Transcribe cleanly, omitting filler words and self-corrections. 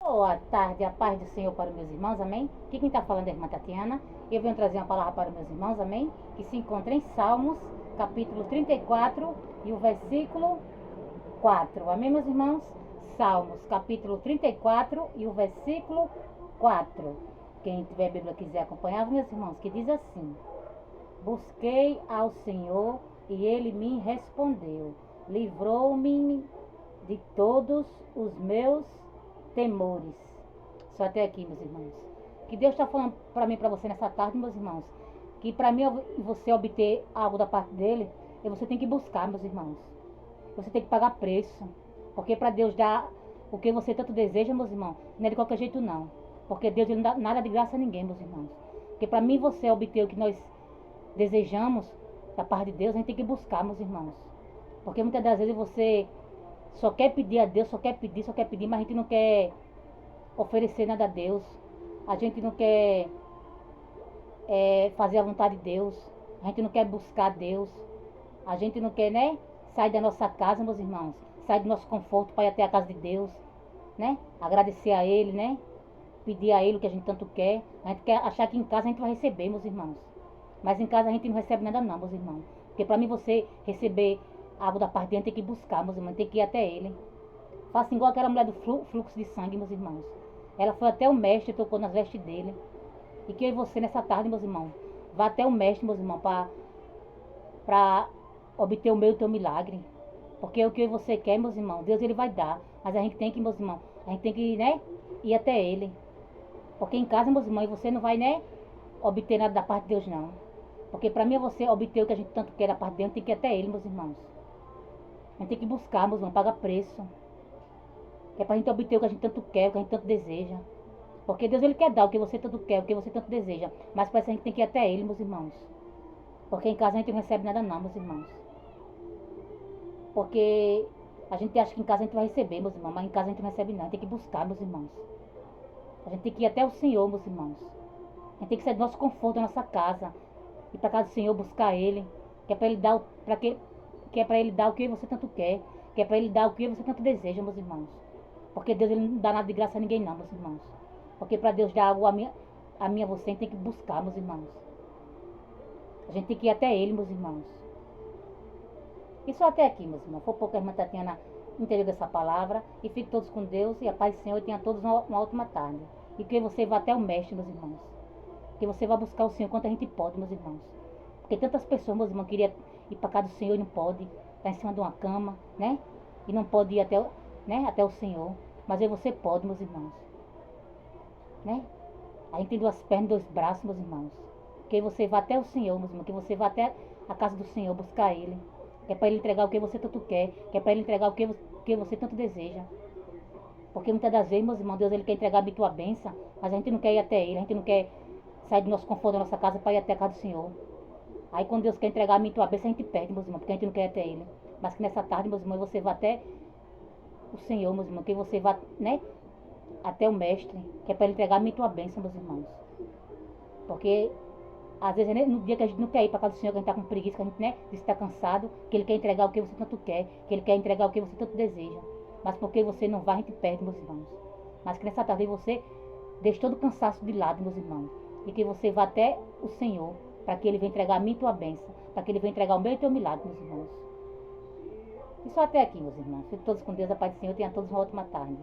Boa tarde, a paz do Senhor para os meus irmãos, amém? Aqui quem está falando é a irmã Tatiana. Eu venho trazer uma palavra para os meus irmãos, amém? Que se encontra em Salmos, capítulo 34 e o versículo 4, amém, meus irmãos? Salmos, capítulo 34 e o versículo 4. Quem tiver a Bíblia quiser acompanhar, meus irmãos, que diz assim: Busquei ao Senhor e ele me respondeu, livrou-me de todos os meus temores. Só até aqui, meus irmãos. Que Deus está falando para mim e para você nessa tarde, meus irmãos, que para mim e você obter algo da parte dele, você tem que buscar, meus irmãos. Você tem que pagar preço. Porque para Deus dar o que você tanto deseja, meus irmãos, não é de qualquer jeito não. Porque Deus ele não dá nada de graça a ninguém, meus irmãos. Porque para mim e você obter o que nós desejamos da parte de Deus, a gente tem que buscar, meus irmãos. Porque muitas das vezes você só quer pedir a Deus, só quer pedir, mas a gente não quer oferecer nada a Deus. A gente não quer fazer a vontade de Deus. A gente não quer buscar a Deus. A gente não quer, né, sair da nossa casa, meus irmãos. Sair do nosso conforto para ir até a casa de Deus, né? Agradecer a Ele, né? Pedir a Ele o que a gente tanto quer. A gente quer achar que em casa a gente vai receber, meus irmãos. Mas em casa a gente não recebe nada não, meus irmãos. Porque para mim você receber algo da parte dele, tem que buscar, meus irmãos. Tem que ir até Ele. Faça igual aquela mulher do fluxo de sangue, meus irmãos. Ela foi até o mestre e tocou nas vestes dele. E que eu e você nessa tarde, meus irmãos, vá até o mestre, meus irmãos, para obter o meu e o teu milagre. Porque o que você quer, meus irmãos, Deus ele vai dar. Mas a gente tem que, meus irmãos, a gente tem que, né, ir até Ele. Porque em casa, meus irmãos, você não vai, né, obter nada da parte de Deus, não. Porque para mim, você obter o que a gente tanto quer da parte de Deus, tem que ir até Ele, meus irmãos. A gente tem que buscar, meus irmãos, pagar preço. Que é pra gente obter o que a gente tanto quer, o que a gente tanto deseja. Porque Deus ele quer dar o que você tanto quer, o que você tanto deseja. Mas para isso a gente tem que ir até Ele, meus irmãos. Porque em casa a gente não recebe nada não, meus irmãos. Porque a gente acha que em casa a gente vai receber, meus irmãos. Mas em casa a gente não recebe não. A gente tem que buscar, meus irmãos. A gente tem que ir até o Senhor, meus irmãos. A gente tem que sair do nosso conforto, da nossa casa. Ir para casa do Senhor, buscar Ele. Que é para Ele dar que é para Ele dar o que você tanto quer. Que é para Ele dar o que você tanto deseja, meus irmãos. Porque Deus ele não dá nada de graça a ninguém não, meus irmãos. Porque para Deus dar algo a mim a você, a gente tem que buscar, meus irmãos. A gente tem que ir até Ele, meus irmãos. E só até aqui, meus irmãos. Foi pouco a irmã Tatiana entendeu dessa palavra. E fique todos com Deus. E a paz do Senhor. E tenha todos uma ótima tarde. E que você vá até o mestre, meus irmãos. Que você vá buscar o Senhor quanto a gente pode, meus irmãos. Porque tantas pessoas, meus irmãos, queriam ir para casa do Senhor e não pode. Está em cima de uma cama, né? E não pode ir até o Senhor. Mas aí você pode, meus irmãos. Né? A gente tem duas pernas, dois braços, meus irmãos. Que você vá até o Senhor, meus irmãos. Que você vá até a casa do Senhor buscar Ele. Que é para Ele entregar o que você tanto quer. Que é para Ele entregar o que você tanto deseja. Porque muitas das vezes, meus irmãos, Deus Ele quer entregar a tua bênção. Mas a gente não quer ir até Ele. A gente não quer sair do nosso conforto, da nossa casa para ir até a casa do Senhor. Aí quando Deus quer entregar a tua bênção, a gente perde, meus irmãos. Porque a gente não quer ir até Ele. Mas que nessa tarde, meus irmãos, você vá até o Senhor, meus irmãos. Que você vá, né? Até o mestre, que é para ele entregar a tua bênção, meus irmãos. Porque às vezes no dia que a gente não quer ir para casa do Senhor, que a gente está com preguiça, que a gente, né, está cansado, que Ele quer entregar o que você tanto quer, que Ele quer entregar o que você tanto deseja. Mas porque você não vai, a gente perde, meus irmãos. Mas que nessa tarde você deixe todo o cansaço de lado, meus irmãos. E que você vá até o Senhor, para que Ele venha entregar a mim tua bênção, para que Ele venha entregar o meu e teu milagre, meus irmãos. E só até aqui, meus irmãos. Fiquem todos com Deus, a paz do Senhor, tenha todos uma ótima tarde.